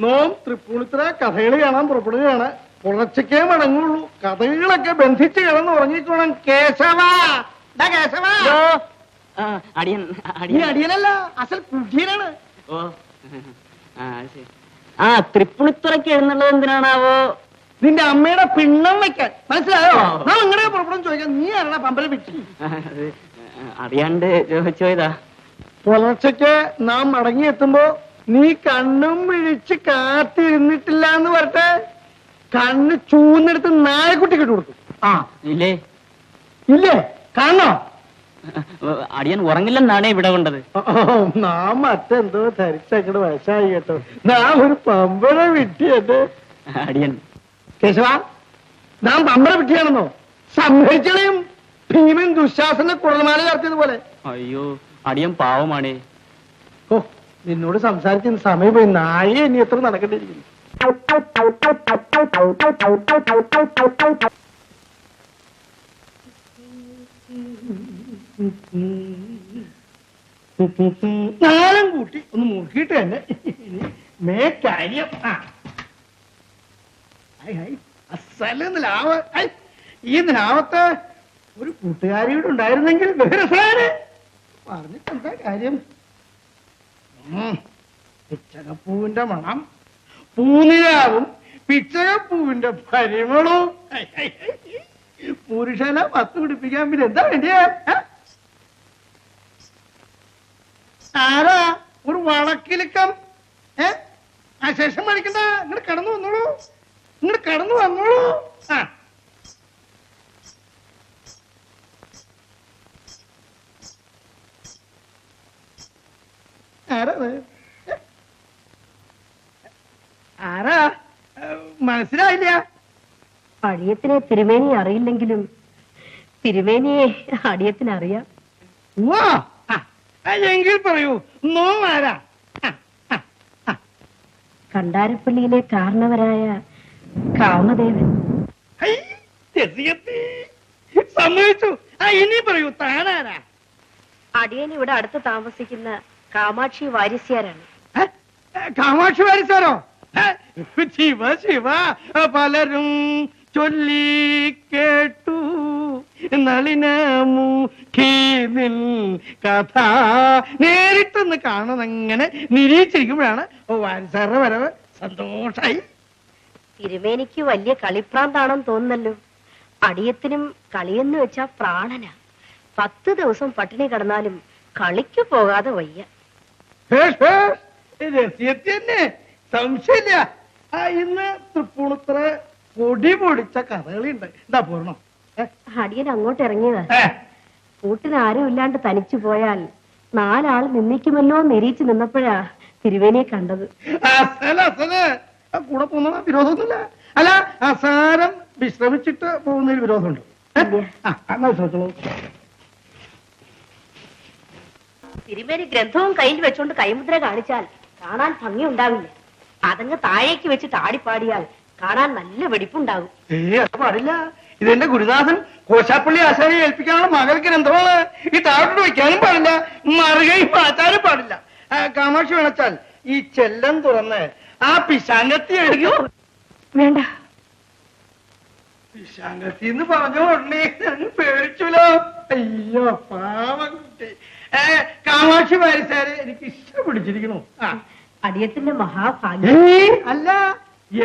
നോം തൃപ്പൂണിത്തുറ കഥകളി കാണാൻ പുറപ്പെടുകയാണ്. പുലർച്ചയ്ക്കേ മടങ്ങുള്ളൂ. കഥകളൊക്കെ ബന്ധിച്ച് കിടന്ന് ഉറങ്ങിക്കോണം. കേശവ കേശവ, അടിയനല്ല, അസൽ കുടിയനാണ്. ഓ ആ തൃപ്പൂണിത്തുറയ്ക്ക് എഴുന്നള്ളത് എന്തിനാണാവോ? നിന്റെ അമ്മയുടെ പിണ്ണം വെക്കാൻ. മനസ്സിലായോ? നാം ഇങ്ങനെ പുറപ്പെടും ചോദിക്കാം. നീ ആരാ പമ്പല വിട്ടി? അറിയാണ്ട് ചോദിച്ചോയതാ. പുലർച്ചയ്ക്ക് നാം മടങ്ങിയെത്തുമ്പോ നീ കണ്ണും വിഴിച്ച് കാത്തിരുന്നിട്ടില്ല എന്ന് പറഞ്ഞിട്ട് കണ്ണ് ചൂന്നെടുത്ത് നായക്കുട്ടിക്ക് ഇട്ട് കൊടുക്കും. ആ ഇല്ലേ ഇല്ലേ? കാണണോ? അടിയൻ ഉറങ്ങില്ലെന്നാണ് ഇവിടെ കൊണ്ടത്. നാം മറ്റെന്തോ ധരിച്ചങ്ങട് വശായി കേട്ടോ. നാം ഒരു പമ്പര വിട്ടിയത്. അടിയൻ കേശവ, നാം പമ്പര വിട്ടിയാണെന്നോ? സംഭവിച്ചളയും ഭീമൻ ദുശാസന കുഴൽമാല ചേർത്തിയതുപോലെ. അയ്യോ അടിയൻ പാവമാണേ. ഓ, നിന്നോട് സംസാരിക്കുന്ന സമയം പോയി. നായ ഇനി എത്ര നടക്കേണ്ടിയിരിക്കുന്നു. നാളം കൂട്ടി ഒന്ന് മുറുക്കിയിട്ട് തന്നെ മേ കാര്യം. ഈ നിലാവത്ത് ഒരു കൂട്ടുകാരിയോട് ഉണ്ടായിരുന്നെങ്കിൽ വേറെ പറഞ്ഞിട്ട് എന്താ കാര്യം? പിച്ചകപ്പൂവിന്റെ മണം, പൂനിലാവും പിച്ചകപ്പൂവിന്റെ പരിമളവും. പുരുഷനെ പത്ത് പിടിപ്പിക്കാൻ പിന്നെ എന്താ വേണ്ടിയ? ആരാ ഒരു വളക്കിലുക്കം? ആ ശേഷം പഠിക്കണ്ട. ഇങ്ങോട്ട് കടന്നു വന്നോളൂ, ഇങ്ങോട്ട് കടന്നു വന്നോളൂ. ആരാ മനസ്സിലായില്ല? അടിയത്തിനെ തിരുമേനി അറിയില്ലെങ്കിലും തിരുമേനിയെ അടിയത്തിന് അറിയാം. എങ്കിൽ പറയൂ, നോമാരാ? കണ്ടാരപ്പള്ളിയിലെ കാരണവരായ കാമദേവൻ. സമ്മതിച്ചു. ഇനി പറയൂ, താനാരാ? അടിയൻ ഇവിടെ അടുത്ത് താമസിക്കുന്ന കാമാക്ഷി വാരിസ്യാരാണ്. കാമാക്ഷി വാരിസ്യാരോ? ശിവ ശിവ, പലരും ചൊല്ലി കേട്ടു നളിനമുഖീനിൽ കഥ. നേരിട്ടൊന്ന് കാണുന്നങ്ങനെ നിരീക്ഷിക്കുമ്പോഴാണ് വാരിസാറിന്റെ വരവ്. സന്തോഷായി. തിരുമേനിക്ക് വലിയ കളിപ്രാന്താണെന്ന് തോന്നുന്നല്ലോ. അടിയത്തിനും കളിയെന്ന് വെച്ചാ പ്രാണനാ. 10 ദിവസം പട്ടിണി കിടന്നാലും കളിക്ക് പോകാതെ വയ്യ. രസ്യത്തിന് സംശയമില്ല. ഇന്ന് തൃപ്പൂണിത്തുറ പൊടി പൊടിച്ച കഥകളിയുണ്ട്. എന്താ പൂർണ്ണം? അടിയൻ അങ്ങോട്ട് ഇറങ്ങിയതാ. കൂട്ടിന് ആരും ഇല്ലാണ്ട് തനിച്ചു പോയാൽ 4 ആൾ നിന്ദിക്കുമല്ലോ നിരീച്ചു നിന്നപ്പോഴാ തിരുവേനിയെ കണ്ടത്. കൂടെ പോകുന്ന വിരോധമൊന്നുമില്ല. അല്ല, അസാരം വിശ്രമിച്ചിട്ട് പോകുന്നതിൽ വിരോധമുണ്ട്. തിരുമേനി ഗ്രന്ഥവും കയ്യിൽ വെച്ചോണ്ട് കൈമുദ്ര കാണിച്ചാൽ കാണാൻ ഭംഗി ഉണ്ടാവില്ല. അതങ്ങ് താഴേക്ക് വെച്ചിട്ട് ആടിപ്പാടിയാൽ കാണാൻ നല്ല വെടിപ്പുണ്ടാകും. അത് പാടില്ല. ഇതെന്റെ ഗുരുദാസൻ കോശാപ്പള്ളി ആശാരിയെ ഏൽപ്പിക്കാനുള്ള മകൾക്ക് ഗ്രന്ഥമാണ്. ഈ താഴോട്ട് വയ്ക്കാനും പാടില്ല, മറുകയും മാറ്റാനും പാടില്ല. കാമാക്ഷി വേണച്ചാൽ ഈ ചെല്ലം തുറന്ന് ആ പിശാങ്കത്തി എഴുതിയോ? വേണ്ട. പിശാങ്കത്തി എന്ന് പറഞ്ഞ ഉടനെ പേടിച്ചല്ലോ. അയ്യോ പാവകുട്ടി. കാമാക്ഷി വാരിസാരെ എനിക്ക് ഇഷ്ടപ്പെടിച്ചിരിക്കണു. അടിയത്തിന്റെ മഹാഭാഗ്യം. അല്ല,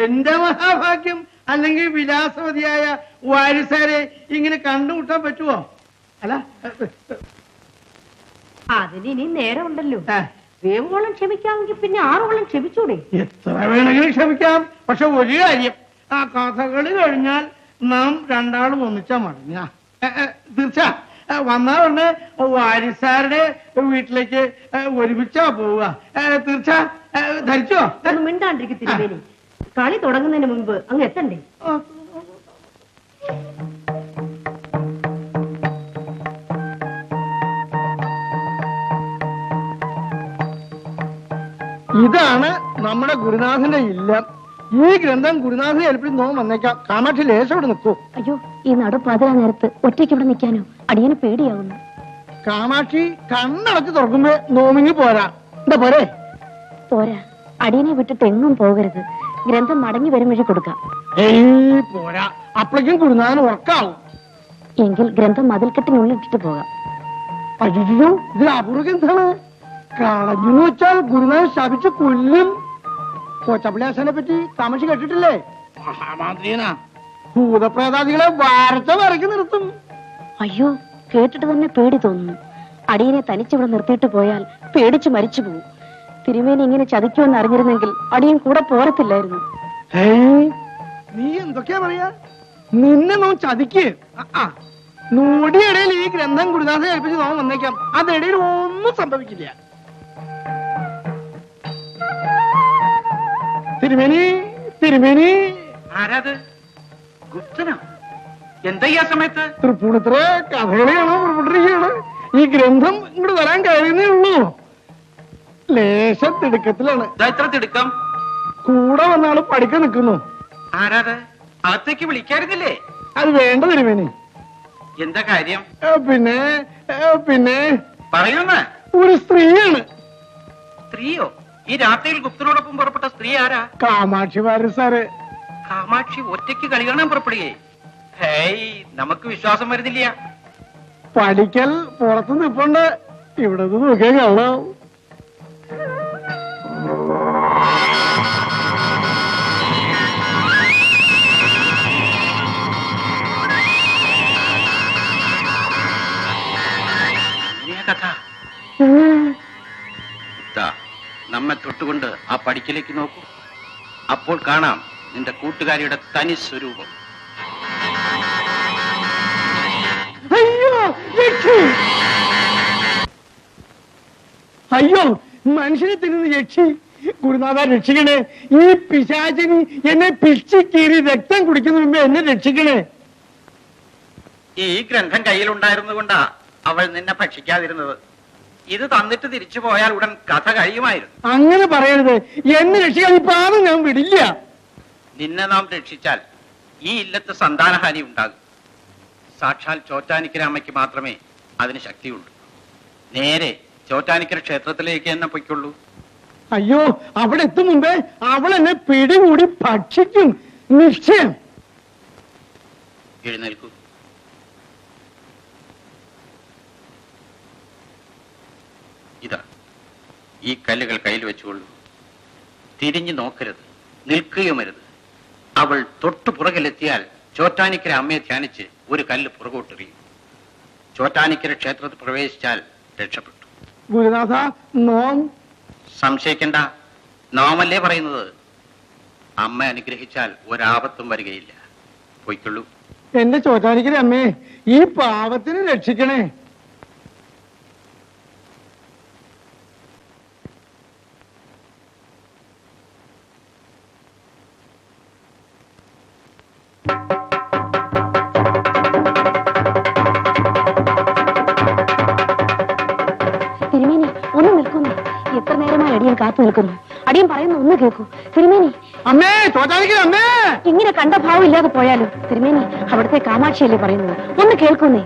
എന്റെ മഹാഭാഗ്യം. അല്ലെങ്കിൽ വിലാസവതിയായ വാരിസാരെ ഇങ്ങനെ കണ്ടുമുട്ടാൻ പറ്റുമോ? അല്ല, അതിന് ഇനി നേരം ഉണ്ടല്ലോ. വേവോളം ക്ഷമിക്കാമെങ്കിൽ പിന്നെ 6 ഓളം ക്ഷമിച്ചൂടെ? എത്ര വേണമെങ്കിലും ക്ഷമിക്കാം. പക്ഷെ ഒരു കാര്യം, ആ കഥകളി കഴിഞ്ഞാൽ നാം 2 ആളും ഒന്നിച്ചാ മടങ്ങ. തീർച്ച വന്നാ ഉടനെ വാരിസാരുടെ വീട്ടിലേക്ക് ഒരുമിച്ചാ പോവുക. തീർച്ച ധരിച്ചോ? മിണ്ടാണ്ടിരിക്കും തിരുമേനി. കളി തുടങ്ങുന്നതിന് മുൻപ് അങ്ങ് എത്തണ്ടേ? ഇതാണ് നമ്മുടെ ഗുരുനാഥന്റെ ഇല്ലം. ഈ ഗ്രന്ഥം ഗുരുനാഥനെ ഏൽപ്പിച്ച് നോം വന്നേക്കാം. കാമാക്ഷി ലേശം ഇവിടെ നിൽക്കൂ. അയ്യോ, ഈ നടുപ്പാതിരാ നേരത്ത് ഒറ്റയ്ക്ക് ഇവിടെ നിൽക്കാനോ? അടിയന് പേടിയാവുന്നു. കാമാക്ഷി കണ്ണടച്ച് തുറക്കുമ്പോ നോമിങ്ങി പോരാ. എന്താ പോരെ? പോരാ. അടിയനെ വിട്ടിട്ട് എങ്ങും പോകരുത്. ഗ്രന്ഥം മടങ്ങി വരും വഴി കൊടുക്കാം. ഏയ് പോരാ, അപ്പോഴേക്കും ഗുരുനാഥൻ ഉറക്കാവും. എങ്കിൽ ഗ്രന്ഥം മതിൽക്കെട്ടിനുള്ളിൽ ഇട്ടിട്ട് പോകാം. അയ്യോ, ഇത് അപൂർവ എന്താണ്? കളഞ്ഞെന്ന് വെച്ചാൽ ഗുരുനാഥൻ ശപിച്ച് കൊല്ലും. കൊച്ചപ്പിള്ളാശനെ പറ്റി താമസി കേട്ടിട്ടില്ലേ? മഹാമാന്ത്രിയനാ, ഭൂതപ്രേതാദികളെ വാരച്ച വരയ്ക്ക് നിർത്തും. അയ്യോ, കേട്ടിട്ട് തന്നെ പേടി തോന്നുന്നു. അടിയനെ തനിച്ചിവിടെ നിർത്തിയിട്ട് പോയാൽ പേടിച്ച് മരിച്ചു പോകും. തിരുമേനി ഇങ്ങനെ ചതിക്കുമെന്ന് അറിഞ്ഞിരുന്നെങ്കിൽ അടിയൻ കൂടെ പോരത്തില്ലായിരുന്നു. നീ എന്തൊക്കെയാ പറയാ? നിന്നെ നോ ചതിക്ക്. നൂടിയിടയിൽ ഈ ഗ്രന്ഥം ഗുരുദാസനെ ഏൽപ്പിച്ച് നോ വന്നേക്കാം. അതിടയിൽ ഒന്നും സംഭവിക്കില്ല. തിരുമേനി, തിരുമേനി. ആരാത്? ഗുപ്തനോ? എന്താ ഈ ആ സമയത്ത്? തൃപ്പൂണിത്ര കഥകളിയാണോ പുറപ്പെട്ടിരിക്കുകയാണ്. ഈ ഗ്രന്ഥം ഇങ്ങോട്ട് വരാൻ കഴിയുന്നേ ഉള്ളൂ. ലേശ തിടുക്കത്തിലാണ്. ഇത്ര തിടുക്കം? കൂടെ വന്നാള് പഠിക്കാൻ നിൽക്കുന്നു. ആരാത്? അകത്തേക്ക് വിളിക്കാറുന്നില്ലേ? അത് വേണ്ട തിരുമേനി. എന്താ കാര്യം? പിന്നെ പിന്നെ പറയുന്ന ഒരു സ്ത്രീയാണ്. സ്ത്രീയോ? ഈ രാത്രിയിൽ ഗുപ്തനോടൊപ്പം പുറപ്പെട്ട സ്ത്രീ ആരാ? കാമാക്ഷി വാര്യർ സാറ്. കാമാക്ഷി ഒറ്റയ്ക്ക് കളി കാണാൻ പുറപ്പെടുകയെ? ഹേയ്, നമുക്ക് വിശ്വാസം വരുന്നില്ല. പഠിക്കൽ പുറത്ത് നിൽപ്പുണ്ട്. ഇവിടെ നോക്കിയാ കാണാം. കഥ നമ്മെ തൊട്ടുകൊണ്ട് ആ പഠിക്കലേക്ക് നോക്കൂ. അപ്പോൾ കാണാം നിന്റെ കൂട്ടുകാരിയുടെ തനി സ്വരൂപം. അയ്യോ, മനുഷ്യനെ തിന്നുന്ന യക്ഷി. ഗുരുനാഥ രക്ഷിക്കണേ. ഈ പിശാചിനി എന്നെ പിച്ചി കീറി രക്തം കുടിക്കുന്ന മുമ്പ് എന്നെ രക്ഷിക്കണേ. ഈ ഗ്രന്ഥം കയ്യിലുണ്ടായിരുന്നുകൊണ്ടാ അവൾ നിന്നെ ഭക്ഷിക്കാതിരുന്നത്. ഇത് തന്നിട്ട് തിരിച്ചു പോയാൽ ഉടൻ കഥ കഴിയുമായിരുന്നു. അങ്ങനെ പറയരുത്. എന്നെ രക്ഷിക്കാൻ ഈ പാദം ഞാൻ വിടില്ല. നിന്നെ നാം രക്ഷിച്ചാൽ ഈ ഇല്ലത്ത് സന്താനഹാനി ഉണ്ടാകും. സാക്ഷാൽ ചോറ്റാനിക്കരാമയ്ക്ക് മാത്രമേ അതിന് ശക്തിയുള്ളൂ. നേരെ ചോറ്റാനിക്കര ക്ഷേത്രത്തിലേക്ക് തന്നെ പൊയ്ക്കൊള്ളൂ. അയ്യോ, അവിടെ എത്തും മുമ്പേ അവൾ എന്നെ പിടികൂടി ഭക്ഷിക്കും, നിശ്ചയം. എഴുന്നേൽക്കൂ. ഇതാ ഈ കല്ലുകൾ കയ്യിൽ വെച്ചുകൊള്ളൂ. തിരിഞ്ഞു നോക്കരുത്, നിൽക്കുകയുമരുത്. അവൾ തൊട്ടു പുറകിലെത്തിയാൽ ചോറ്റാനിക്കര അമ്മയെ ധ്യാനിച്ച് ഒരു കല്ല് പുറകോട്ടെറിയും. ചോറ്റാനിക്കര ക്ഷേത്രത്തിൽ പ്രവേശിച്ചാൽ രക്ഷപ്പെട്ടു. ഗുരുനാഥ, നോം. സംശയിക്കണ്ട, നോമല്ലേ പറയുന്നത്. അമ്മ അനുഗ്രഹിച്ചാൽ ഒരാപത്തും വരികയില്ല. പോയിക്കൊള്ളൂ. എന്റെ ചോറ്റാനിക്കര അമ്മേ, ഈ പാവത്തിന് രക്ഷിക്കണേ. തിരുമേനി, ഒന്ന് നിൽക്കുന്നേ. എത്ര നേരമായി അടിയൻ കാത്തു നിൽക്കുന്നു. അടിയൻ പറയുന്ന ഒന്ന് കേൾക്കൂ തിരുമേനി. അമ്മേ, ചോറ്റാനിക്കര അമ്മേ. ഇങ്ങനെ കണ്ട ഭാവം ഇല്ലാതെ പോയാലും തിരുമേനി, അവിടുത്തെ കാമാക്ഷിയല്ലേ പറയുന്നത്. ഒന്ന് കേൾക്കുന്നേ.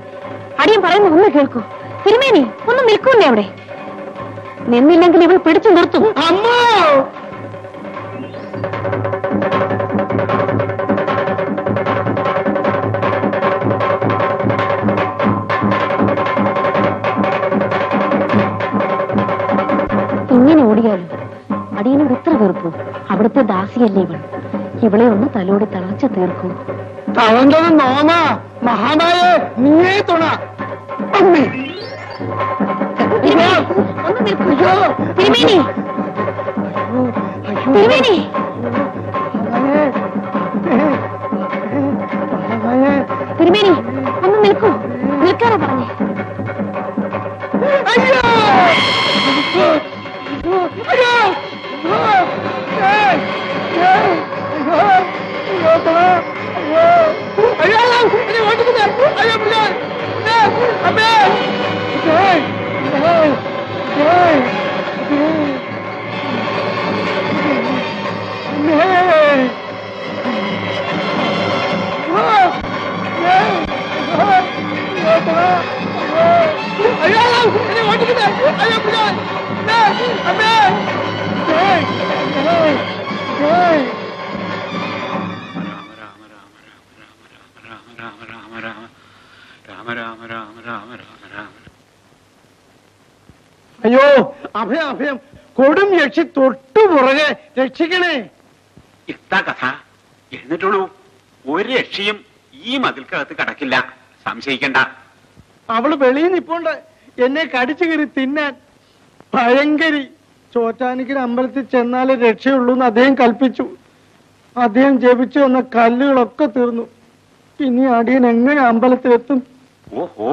അടിയൻ പറയുന്ന ഒന്ന് കേൾക്കൂ തിരുമേനി. ഒന്ന് നിൽക്കുന്നേ അവിടെ. നിന്നില്ലെങ്കിൽ ഇവൾ പിടിച്ചു നിർത്തും. അമ്മ, ഇങ്ങനെ ഓടിയാലും അടിയനോട് ഇത്ര വെറുപ്പു. അവിടുത്തെ ദാസിയല്ലേ ഇവൾ. ഇവളെ ഒന്ന് തലോടി തളച്ചു തീർക്കൂ. തളന്തത് നോമ. മഹാനായ നീയേ തുണ. അമ്മേ, ഒന്ന് നിൽക്കൂ തിരുമേനി. തിരുമേനി, തിരുമേനി ഒന്ന് നിൽക്കൂ. നിൽക്കാനാ പറഞ്ഞേ. അയ്യോ, അയ്യോ, അഭയം അഭയം കൊടും യക്ഷി തൊട്ടു പുറകെ രക്ഷിക്കണേ. എന്താ കഥ? എഴുന്നിട്ടുള്ളൂ. ഒരു രക്ഷയും ഈ മതിൽക്കകത്ത് കടക്കില്ല, സംശയിക്കണ്ട. അവള് വെളിയിൽ നിപ്പോണ്ട് എന്നെ കടിച്ചു കയറി തിന്നാൻ. ഭയങ്കരി. ചോറ്റാനിക്കര അമ്പലത്തിൽ ചെന്നാലേ രക്ഷയുള്ളൂ എന്ന് അദ്ദേഹം കൽപ്പിച്ചു. അദ്ദേഹം ജപിച്ചു വന്ന കല്ലുകളൊക്കെ തീർന്നു. ഇനി അടിയൻ എങ്ങനെ അമ്പലത്തിലെത്തും? ഓഹോ,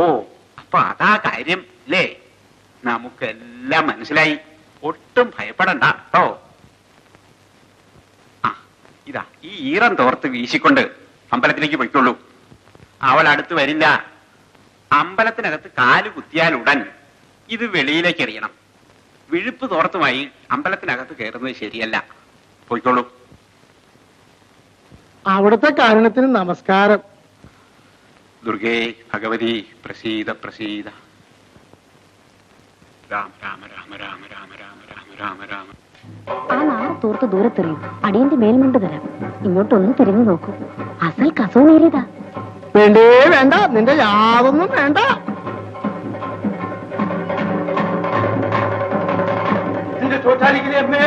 അപ്പൊ അതാ കാര്യം അല്ലേ? നമുക്കെല്ലാം മനസ്സിലായി. ഒട്ടും ഭയപ്പെടണ്ട കേട്ടോ. ആ, ഇതാ ഈ ഈറൻ തോർത്ത് വീശിക്കൊണ്ട് അമ്പലത്തിലേക്ക് പൊയ്ക്കൊള്ളൂ. അവൾ അടുത്ത് വരില്ല. അമ്പലത്തിനകത്ത് കാല് കുത്തിയാലുടൻ ഇത് വെളിയിലേക്ക് എറിയണം. വിഴുപ്പ് തോർത്തുമായി അമ്പലത്തിനകത്ത് കയറുന്നത് ശരിയല്ല. പോയിക്കോളൂ. അവിടുത്തെ കാരണത്തിന് നമസ്കാരം. ദുർഗേ ഭഗവതി പ്രസീദ പ്രസീദ. രാമ രാമ രാമ രാമ രാമ രാമ രാമ രാമ രാമ. ആ നാറ് തോർത്ത് ദൂരത്തെറിയും. അടിയന്റെ മേൽമുണ്ട് തരാം. ഇങ്ങോട്ടൊന്ന് തിരിഞ്ഞു നോക്കൂ. അസൽ കസോണേറിയതാ. വേണ്ടേ വേണ്ട, നിന്റെ യാതൊന്നും വേണ്ട. എന്റെ ചോറ്റാനിക്കരെ അമ്മേ,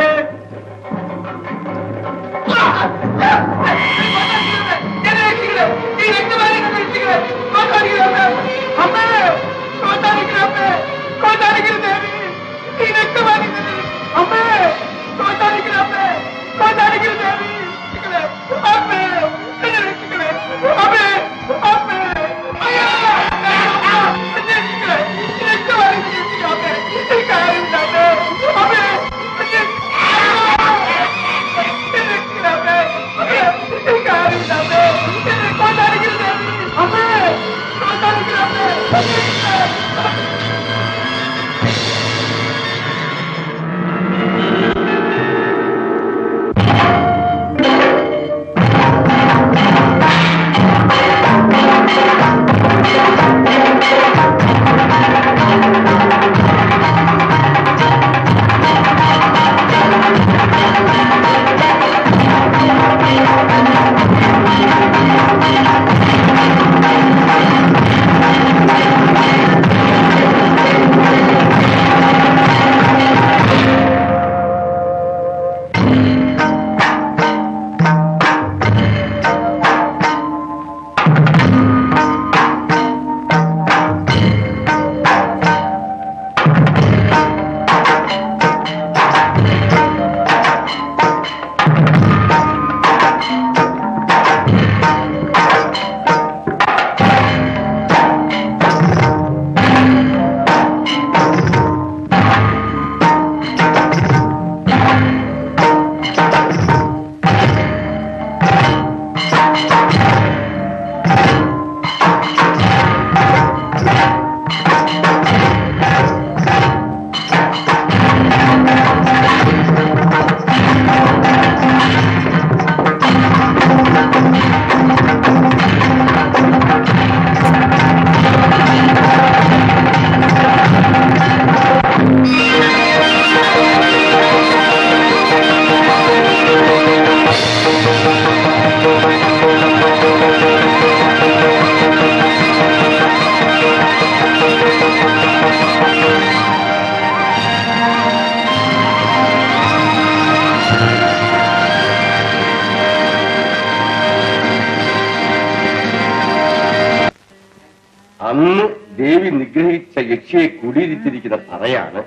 അന്ന് ദേവി നിഗ്രഹിച്ച യക്ഷിയെ കുടിയിരുത്തിയിരിക്കുന്ന തറയാണ്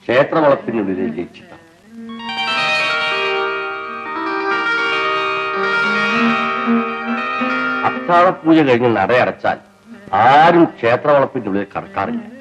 ക്ഷേത്രവളത്തിനുള്ളിലെ യക്ഷിത്തം. അത്താഴപൂജ കഴിഞ്ഞ് നടയടച്ചാൽ ആരും ക്ഷേത്രവളപ്പിനുള്ളിൽ കടക്കാറില്ല.